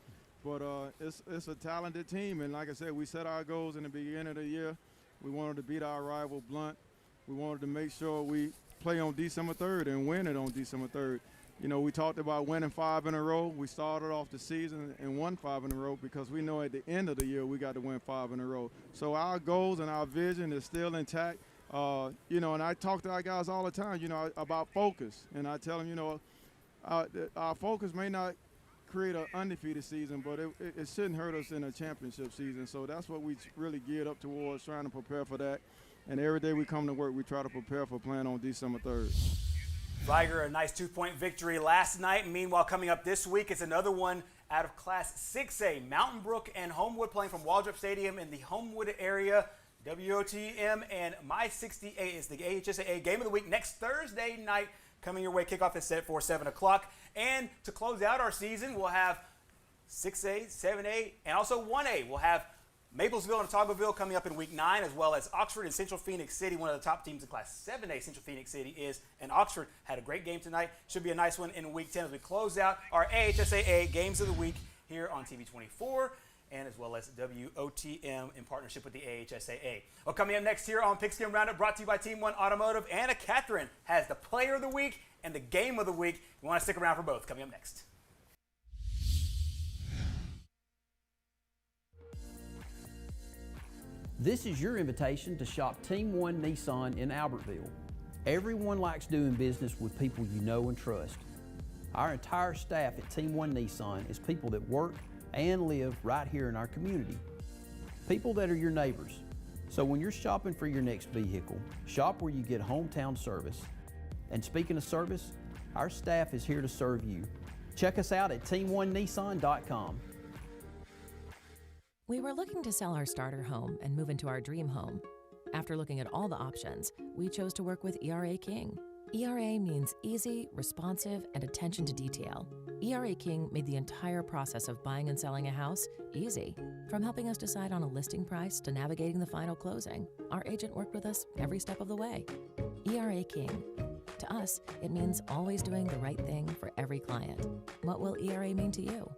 But it's a talented team. And like I said, we set our goals in the beginning of the year. We wanted to beat our rival Blunt. We wanted to make sure we play on December 3rd and win it on December 3rd. We talked about winning 5 in a row. We started off the season and won 5 in a row because we know at the end of the year we got to win 5 in a row. So our goals and our vision is still intact. And I talk to our guys all the time, about focus. And I tell them, our focus may not create an undefeated season, but it shouldn't hurt us in a championship season. So that's what we really geared up towards, trying to prepare for that. And every day we come to work, we try to prepare for playing on December 3rd. Viger, a nice 2-point victory last night. Meanwhile, coming up this week, it's another one out of Class 6A. Mountain Brook and Homewood playing from Waldrop Stadium in the Homewood area. WOTM and My 68 is the AHSAA Game of the Week next Thursday night. Coming your way, kickoff is set for 7 o'clock. And to close out our season, we'll have 6A, 7A, and also 1A. We'll have Maplesville and Otagoville coming up in Week 9, as well as Oxford and Central Phoenix City. One of the top teams in Class 7A, Central Phoenix City is, and Oxford had a great game tonight. Should be a nice one in Week 10 as we close out our AHSAA Games of the Week here on TV 24, and as well as WOTM in partnership with the AHSAA. Well, coming up next here on Pigskin Roundup, brought to you by Team 1 Automotive, Anna Catherine has the Player of the Week and the Game of the Week. You want to stick around for both. Coming up next. This is your invitation to shop Team 1 Nissan in Albertville. Everyone likes doing business with people you know and trust. Our entire staff at Team 1 Nissan is people that work and live right here in our community. People that are your neighbors. So when you're shopping for your next vehicle, shop where you get hometown service. And speaking of service, our staff is here to serve you. Check us out at team1nissan.com. We were looking to sell our starter home and move into our dream home. After looking at all the options, we chose to work with ERA King. ERA means easy, responsive, and attention to detail. ERA King made the entire process of buying and selling a house easy. From helping us decide on a listing price to navigating the final closing, our agent worked with us every step of the way. ERA King. To us, it means always doing the right thing for every client. What will ERA mean to you?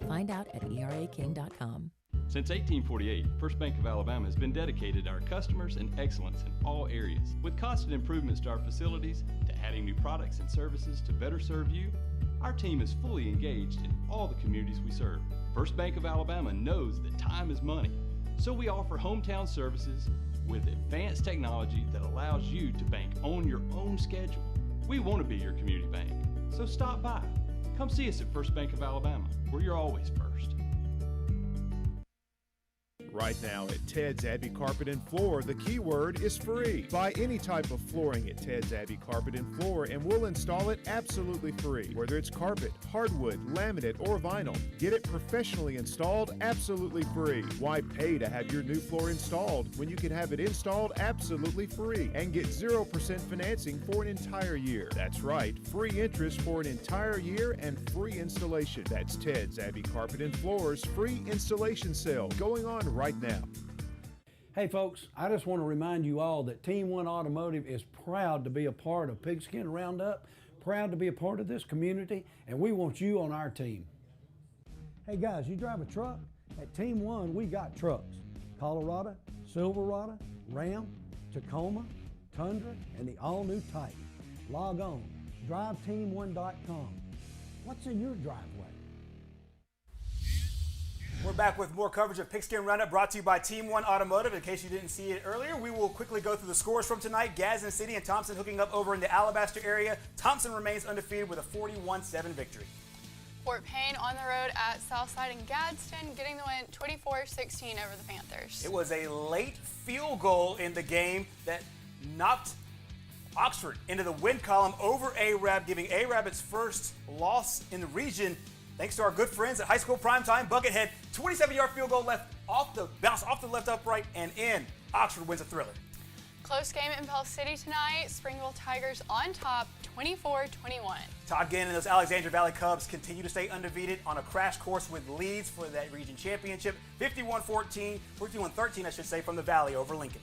Find out at eraking.com. Since 1848, First Bank of Alabama has been dedicated to our customers and excellence in all areas. With constant improvements to our facilities, to adding new products and services to better serve you, our team is fully engaged in all the communities we serve. First Bank of Alabama knows that time is money, so we offer hometown services with advanced technology that allows you to bank on your own schedule. We want to be your community bank, so stop by. Come see us at First Bank of Alabama, where you're always first. Right now at Ted's Abbey Carpet and Floor, the keyword is free. Buy any type of flooring at Ted's Abbey Carpet and Floor and we'll install it absolutely free. Whether it's carpet, hardwood, laminate, or vinyl, get it professionally installed absolutely free. Why pay to have your new floor installed when you can have it installed absolutely free and get 0% financing for an entire year? That's right, free interest for an entire year and free installation. That's Ted's Abbey Carpet and Floor's free installation sale going on right now. Hey folks, I just want to remind you all that Team One Automotive is proud to be a part of Pigskin Roundup, proud to be a part of this community, and we want you on our team. Hey guys, you drive a truck? At Team One, we got trucks. Colorado, Silverado, Ram, Tacoma, Tundra, and the all-new Type. Log on, driveteam1.com. What's in your driveway? We're back with more coverage of Pigskin Roundup brought to you by Team One Automotive. In case you didn't see it earlier, we will quickly go through the scores from tonight. Gadsden City and Thompson hooking up over in the Alabaster area. Thompson remains undefeated with a 41-7 victory. Fort Payne on the road at Southside and Gadsden getting the win 24-16 over the Panthers. It was a late field goal in the game that knocked Oxford into the win column over Arab, giving Arab its first loss in the region. Thanks to our good friends at High School Primetime, Buckethead, 27-yard field goal left bounce off the left upright and in. Oxford wins a thriller. Close game in Pell City tonight. Springville Tigers on top, 24-21. Todd Ginn and those Alexandria Valley Cubs continue to stay undefeated on a crash course with leads for that region championship. 51-13, I should say, from the Valley over Lincoln.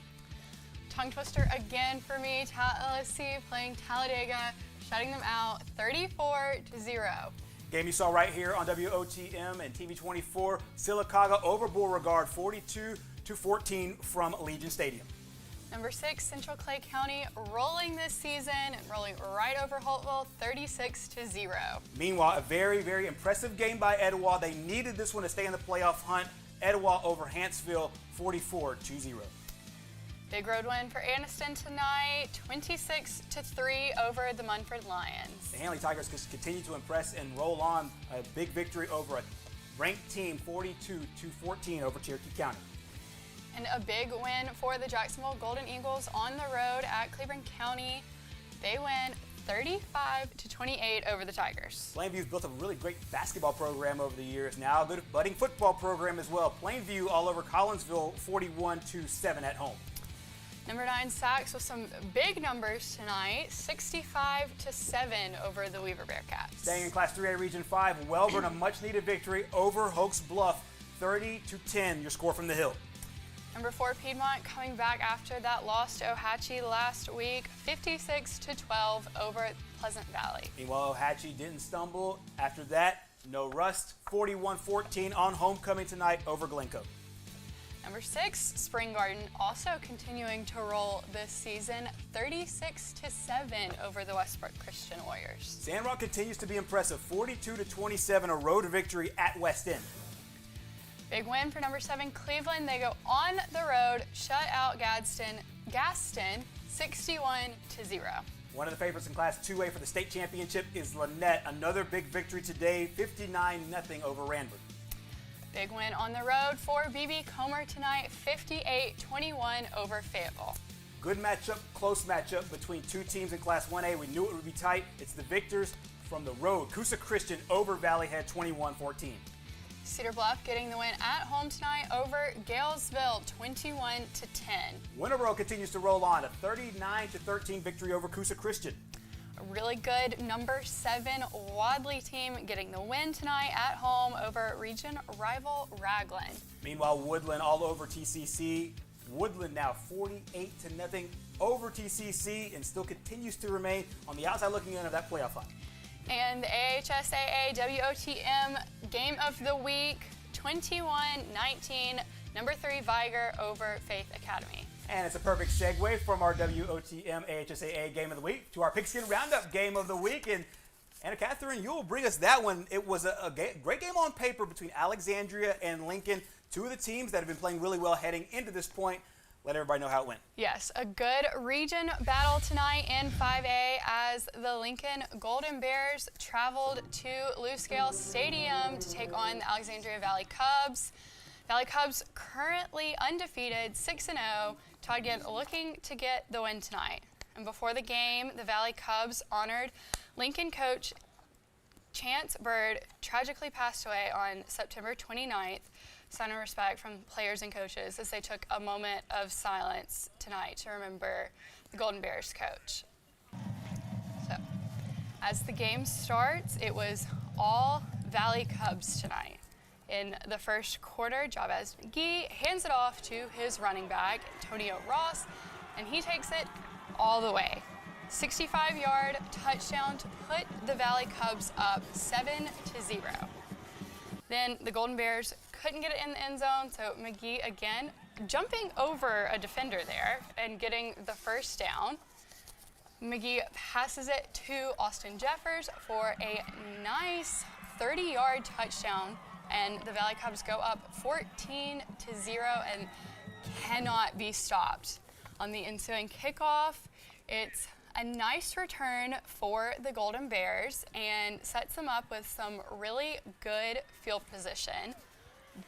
Tongue twister again for me. LSC playing Talladega, shutting them out 34-0. Game you saw right here on WOTM and TV24. Sylacauga over Beauregard, 42-14 from Legion Stadium. Number 6, Central Clay County rolling this season and rolling right over Holtville, 36-0. Meanwhile, a very, very impressive game by Etowah. They needed this one to stay in the playoff hunt. Etowah over Hanceville, 44-0. Big road win for Anniston tonight, 26-3 over the Munford Lions. The Hanley Tigers continue to impress and roll on a big victory over a ranked team, 42-14 over Cherokee County. And a big win for the Jacksonville Golden Eagles on the road at Cleveland County. They win 35-28 over the Tigers. Plainview's built a really great basketball program over the years. Now a good budding football program as well. Plainview all over Collinsville, 41-7 at home. Number 9, Sachs with some big numbers tonight, 65-7 over the Weaver Bearcats. Staying in Class 3A Region 5, Welborn a much-needed victory over Hoax Bluff, 30-10, your score from the Hill. Number 4, Piedmont coming back after that loss to Ohatchee last week, 56-12 over Pleasant Valley. Meanwhile, Ohatchee didn't stumble. After that, no rust, 41-14 on homecoming tonight over Glencoe. Number 6, Spring Garden also continuing to roll this season, 36-7 over the Westbrook Christian Warriors. Sandrock continues to be impressive, 42-27, a road victory at West End. Big win for number 7, Cleveland. They go on the road, shut out Gaston, 61-0. One of the favorites in Class 2A for the state championship is Lynette. Another big victory today, 59-0 over Ranford. Big win on the road for BB Comer tonight, 58-21 over Fayetteville. Good matchup, close matchup between two teams in Class 1A. We knew it would be tight. It's the victors from the road. Coosa Christian over Valley Head, 21-14. Cedar Bluff getting the win at home tonight over Galesville, 21-10. Winterboro continues to roll on, a 39-13 victory over Coosa Christian. A really good number 7 Wadley team getting the win tonight at home over region rival Ragland. Meanwhile, Woodland all over TCC. Woodland now 48-0 over TCC and still continues to remain on the outside looking in of that playoff hunt. And the AHSAA WOTM Game of the Week, 21-19, number 3 Viger over Faith Academy. And it's a perfect segue from our WOTM AHSAA Game of the Week to our Pigskin Roundup Game of the Week. And Anna Catherine, you'll bring us that one. It was a great game on paper between Alexandria and Lincoln, two of the teams that have been playing really well heading into this point. Let everybody know how it went. Yes, a good region battle tonight in 5A as the Lincoln Golden Bears traveled to Lucedale Stadium to take on the Alexandria Valley Cubs. Valley Cubs currently undefeated, 6-0. Todd Gibb looking to get the win tonight. And before the game, the Valley Cubs honored Lincoln coach Chance Bird tragically passed away on September 29th. Sign of respect from players and coaches as they took a moment of silence tonight to remember the Golden Bears coach. So, as the game starts, it was all Valley Cubs tonight. In the first quarter, Jabez McGee hands it off to his running back, Antonio Ross, and he takes it all the way. 65-yard touchdown to put the Valley Cubs up 7-0. Then the Golden Bears couldn't get it in the end zone, so McGee again jumping over a defender there and getting the first down. McGee passes it to Austin Jeffers for a nice 30-yard touchdown, and the Valley Cubs go up 14-0 and cannot be stopped. On the ensuing kickoff, it's a nice return for the Golden Bears and sets them up with some really good field position.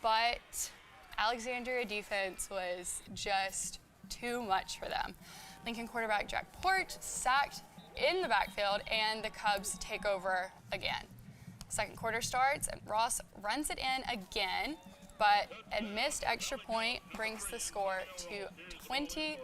But Alexandria defense was just too much for them. Lincoln quarterback Jack Port sacked in the backfield, and the Cubs take over again. Second quarter starts, and Ross runs it in again, but a missed extra point brings the score to 20-0.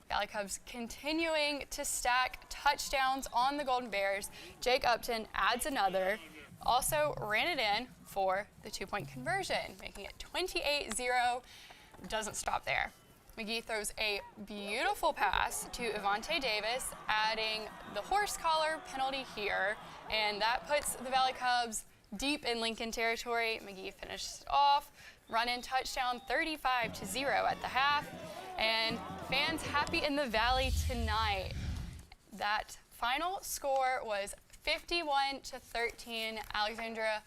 Valley Cubs continuing to stack touchdowns on the Golden Bears. Jake Upton adds another, also ran it in for the 2-point conversion, making it 28-0. Doesn't stop there. McGee throws a beautiful pass to Evante Davis, adding the horse collar penalty here, and that puts the Valley Cubs deep in Lincoln territory. McGee finishes it off, run-in touchdown 35-0 at the half, and fans happy in the Valley tonight. That final score was 51-13, Alexandria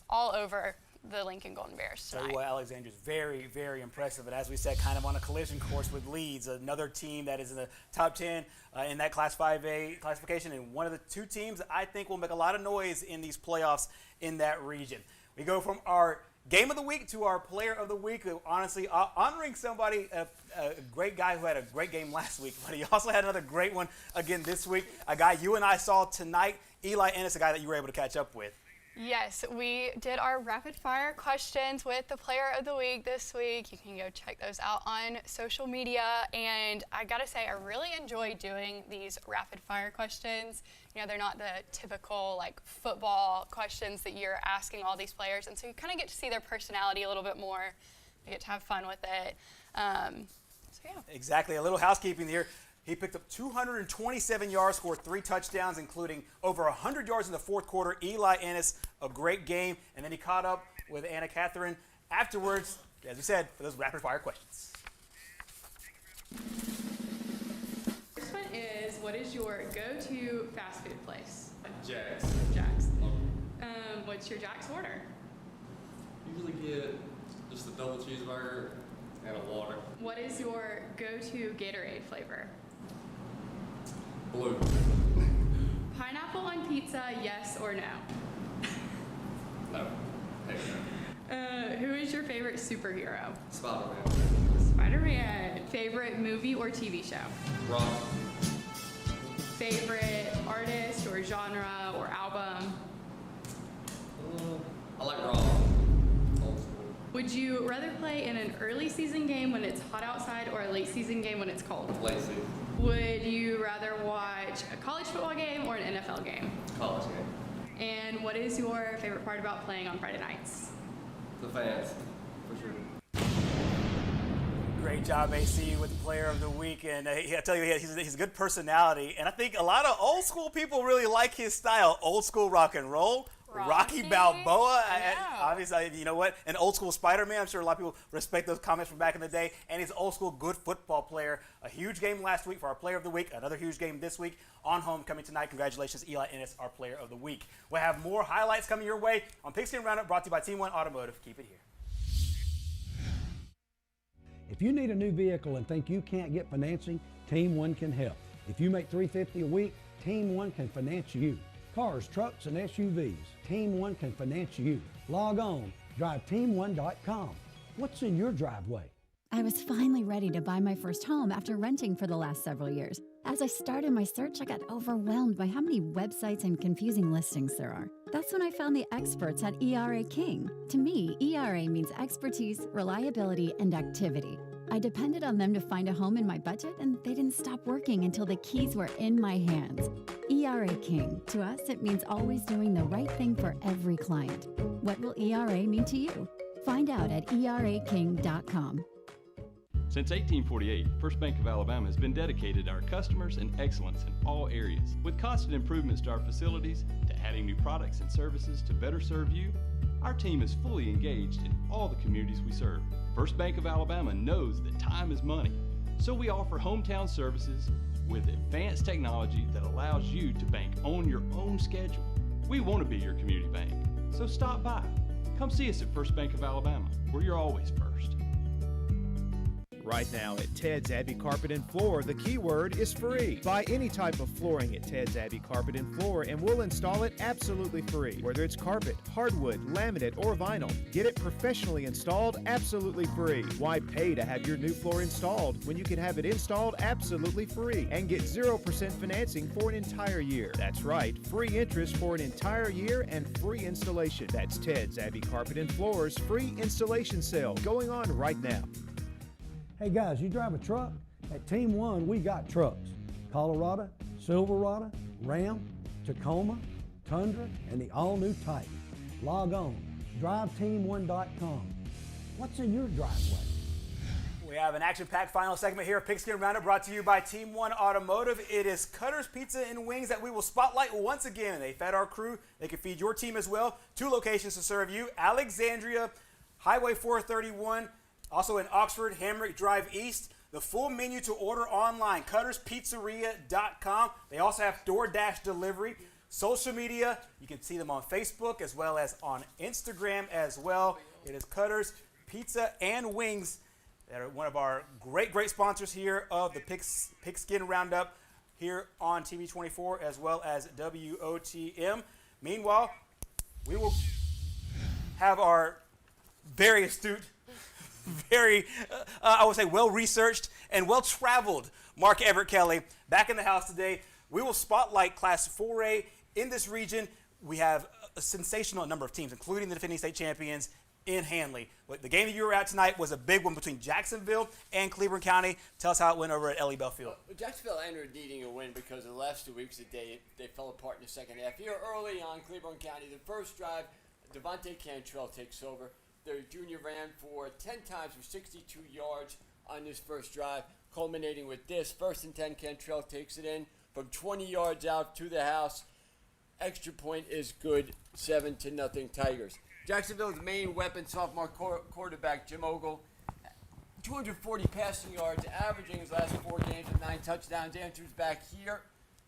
all over the Lincoln Golden Bears tonight. Tell you what, Alexandria's very, very impressive, and as we said, kind of on a collision course with Leeds, another team that is in the top 10 in that Class 5A classification, and one of the two teams that I think will make a lot of noise in these playoffs in that region. We go from our Game of the Week to our Player of the Week, honestly honoring somebody, a great guy who had a great game last week, but he also had another great one again this week, a guy you and I saw tonight, Eli Ennis, a guy that you were able to catch up with. Yes, we did our rapid fire questions with the Player of the Week this week. You can go check those out on social media. And I gotta say, I really enjoy doing these rapid fire questions. You know, they're not the typical like football questions that you're asking all these players. And so you kind of get to see their personality a little bit more. You get to have fun with it. So yeah. Exactly, a little housekeeping here. He picked up 227 yards, scored 3 touchdowns, including over 100 yards in the fourth quarter. Eli Ennis, a great game. And then he caught up with Anna Catherine afterwards, as we said, for those rapid-fire questions. First one is, what is your go-to fast food place? Jack's. Jack's. What's your Jack's order? Usually get just a double cheeseburger and a water. What is your go-to Gatorade flavor? Blue. Pineapple on pizza, yes or no? No. Heck no. Who is your favorite superhero? Spider-Man. Spider-Man. Favorite movie or TV show? Rock. Favorite artist or genre or album? I like rock. Would you rather play in an early season game when it's hot outside or a late season game when it's cold? Late season. Would you rather watch a college football game or an NFL game? College game. And what is your favorite part about playing on Friday nights? The fans, for sure. Great job, AC, with the Player of the Week. And I tell you, he's a good personality. And I think a lot of old school people really like his style. Old school rock and roll. Rocky Balboa. Obviously, you know what? An old school Spider-Man. I'm sure a lot of people respect those comments from back in the day. And he's an old school good football player. A huge game last week for our Player of the Week. Another huge game this week on homecoming tonight. Congratulations, Eli Ennis, our Player of the Week. We'll have more highlights coming your way on Pigskin Roundup, brought to you by Team One Automotive. Keep it here. If you need a new vehicle and think you can't get financing, Team One can help. If you make $350 a week, Team One can finance you. Cars, trucks, and SUVs, Team One can finance you. Log on, driveteam1.com. What's in your driveway? I was finally ready to buy my first home after renting for the last several years. As I started my search, I got overwhelmed by how many websites and confusing listings there are. That's when I found the experts at ERA King. To me, ERA means expertise, reliability, and activity. I depended on them to find a home in my budget, and they didn't stop working until the keys were in my hands. ERA King. To us, it means always doing the right thing for every client. What will ERA mean to you? Find out at eraking.com. Since 1848, First Bank of Alabama has been dedicated to our customers and excellence in all areas. With constant improvements to our facilities, to adding new products and services to better serve you, our team is fully engaged in all the communities we serve. First Bank of Alabama knows that time is money, so we offer hometown services with advanced technology that allows you to bank on your own schedule. We want to be your community bank, so stop by. Come see us at First Bank of Alabama, where you're always first. Right now at Ted's Abbey Carpet and Floor, the keyword is free. Buy any type of flooring at Ted's Abbey Carpet and Floor and we'll install it absolutely free. Whether it's carpet, hardwood, laminate, or vinyl, get it professionally installed absolutely free. Why pay to have your new floor installed when you can have it installed absolutely free and get 0% financing for an entire year? That's right, free interest for an entire year and free installation. That's Ted's Abbey Carpet and Floor's free installation sale going on right now. Hey guys, you drive a truck? At Team One, we got trucks. Colorado, Silverado, Ram, Tacoma, Tundra, and the all-new Type. Log on, driveteam1.com. What's in your driveway? We have an action-packed final segment here, Pigskin Roundup, brought to you by Team One Automotive. It is Cutter's Pizza and Wings that we will spotlight once again. They fed our crew. They can feed your team as well. 2 locations to serve you: Alexandria, Highway 431, also in Oxford, Hamrick Drive East. The full menu to order online, cutterspizzeria.com. They also have DoorDash delivery. Social media, you can see them on Facebook as well as on Instagram as well. It is Cutter's Pizza and Wings. They're one of our great sponsors here of the Pigskin Roundup here on TV24 as well as WOTM. Meanwhile, we will have our very astute, very, I would say, well-researched and well-traveled Mark Everett Kelly back in the house today. We will spotlight Class 4A in this region. We have a sensational number of teams, including the defending state champions in Handley. The game that you were at tonight was a big one between Jacksonville and Cleveland County. Tell us how it went over at Ellie Bell Field. Well, Jacksonville entered needing a win because the last 2 weeks they fell apart in the second half. Here early on, Cleveland County, the first drive, Devontae Cantrell takes over. Their junior ran for 10 times for 62 yards on this first drive, culminating with this. 1st and 10, Cantrell takes it in from 20 yards out to the house. Extra point is good, 7-0 Tigers. Jacksonville's main weapon, sophomore quarterback Jim Ogle, 240 passing yards, averaging his last 4 games with 9 touchdowns. Andrews back here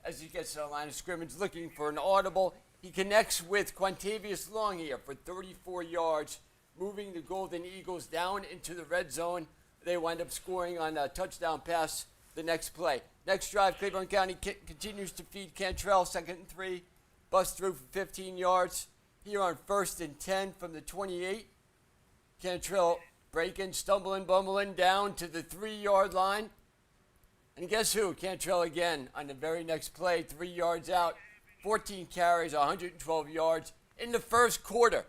as he gets to the line of scrimmage looking for an audible. He connects with Quantavious Long here for 34 yards, moving the Golden Eagles down into the red zone. They wind up scoring on a touchdown pass the next play. Next drive, Cleveland County continues to feed Cantrell, 2nd and 3. Bust through for 15 yards. Here on 1st and 10 from the 28. Cantrell breaking, stumbling, bumbling down to the 3-yard line. And guess who? Cantrell again on the very next play, 3 yards out. 14 carries, 112 yards in the first quarter.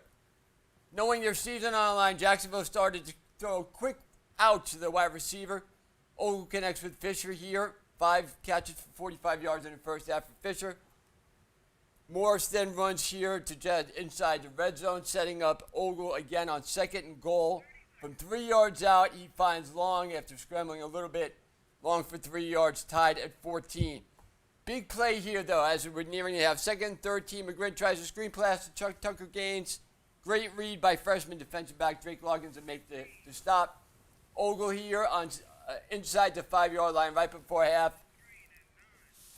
Knowing their season on the line, Jacksonville started to throw a quick out to the wide receiver. Ogle connects with Fisher here. 5 catches for 45 yards in the first half for Fisher. Morris then runs here to Jed inside the red zone, setting up Ogle again on 2nd and goal. From 3 yards out, he finds Long after scrambling a little bit. Long for 3 yards, tied at 14. Big play here, though, as we're nearing the half. 2nd and 13, McGrin tries a screen pass to Chuck Tucker gains. Great read by freshman defensive back Drake Loggins to make the stop. Ogle here on inside the 5-yard line right before half.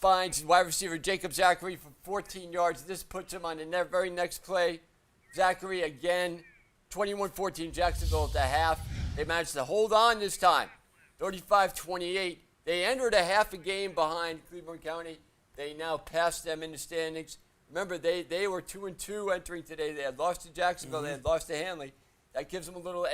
Finds wide receiver Jacob Zachary for 14 yards. This puts him on the very next play. Zachary again, 21-14 Jacksonville at the half. They managed to hold on this time, 35-28. They entered a half a game behind Cleveland County. They now passed them in the standings. Remember, they were 2-2 entering today. They had lost to Jacksonville. They had lost to Hanley. That gives them a little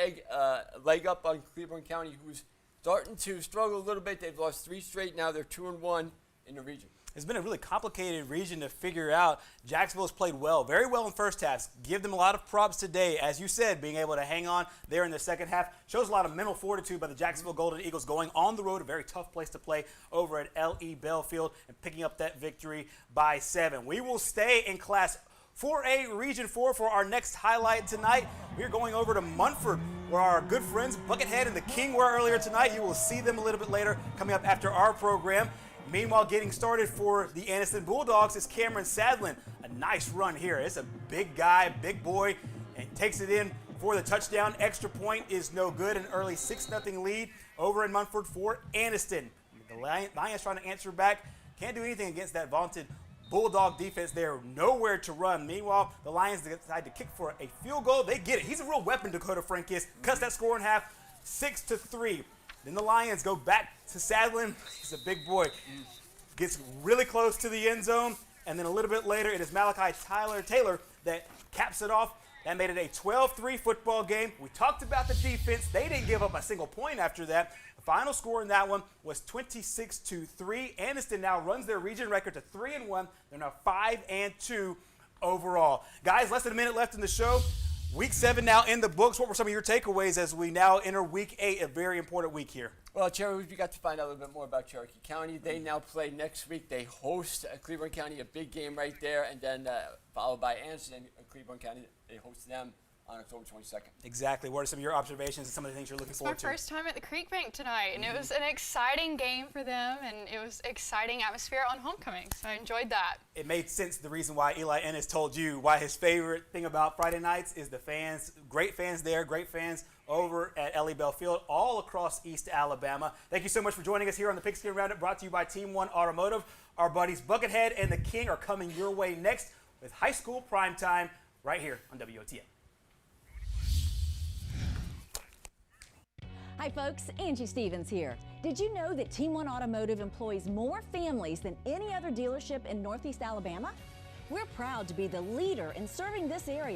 leg up on Cleveland County, who's starting to struggle a little bit. They've lost 3 straight now. They're 2-1 in the region. It's been a really complicated region to figure out. Jacksonville's played well, very well in first halves. Give them a lot of props today. As you said, being able to hang on there in the second half shows a lot of mental fortitude by the Jacksonville Golden Eagles going on the road, a very tough place to play over at L.E. Belfield, and picking up that victory by 7. We will stay in Class 4A Region 4 for our next highlight tonight. We're going over to Munford, where our good friends Buckethead and the King were earlier tonight. You will see them a little bit later coming up after our program. Meanwhile, getting started for the Anniston Bulldogs is Cameron Sadlin. A nice run here. It's a big guy, big boy, and takes it in for the touchdown. Extra point is no good. An early 6-0 lead over in Munford for Anniston. The Lions trying to answer back. Can't do anything against that vaunted Bulldog defense there. Nowhere to run. Meanwhile, the Lions decide to kick for a field goal. They get it. He's a real weapon, Dakota Frank is. Cuts that score in half, 6-3. Then the Lions go back to Sadlin. He's a big boy. Gets really close to the end zone. And then a little bit later, it is Malachi Taylor that caps it off. That made it a 12-3 football game. We talked about the defense. They didn't give up a single point after that. The final score in that one was 26-3. Anniston now runs their region record to 3-1. They're now 5-2 overall. Guys, less than a minute left in the show. Week 7 now in the books. What were some of your takeaways as we now enter Week 8, a very important week here? Well, Cherokee, we got to find out a little bit more about Cherokee County. They now play next week. They host Cleveland County, a big game right there, and then followed by Anniston, Cleveland County. They host them on October 22nd. Exactly. What are some of your observations and some of the things you're looking forward to? It's my first time at the Creek Bank tonight, and it was an exciting game for them, and it was exciting atmosphere on homecoming, so I enjoyed that. It made sense, the reason why Eli Ennis told you why his favorite thing about Friday nights is the fans. Great fans there, great fans over at L.E. Belfield, all across East Alabama. Thank you so much for joining us here on the Pigskin Roundup, brought to you by Team 1 Automotive. Our buddies Buckethead and the King are coming your way next with high school primetime right here on WOTM. Hi folks, Angie Stevens here. Did you know that Team 1 Automotive employs more families than any other dealership in Northeast Alabama? We're proud to be the leader in serving this area.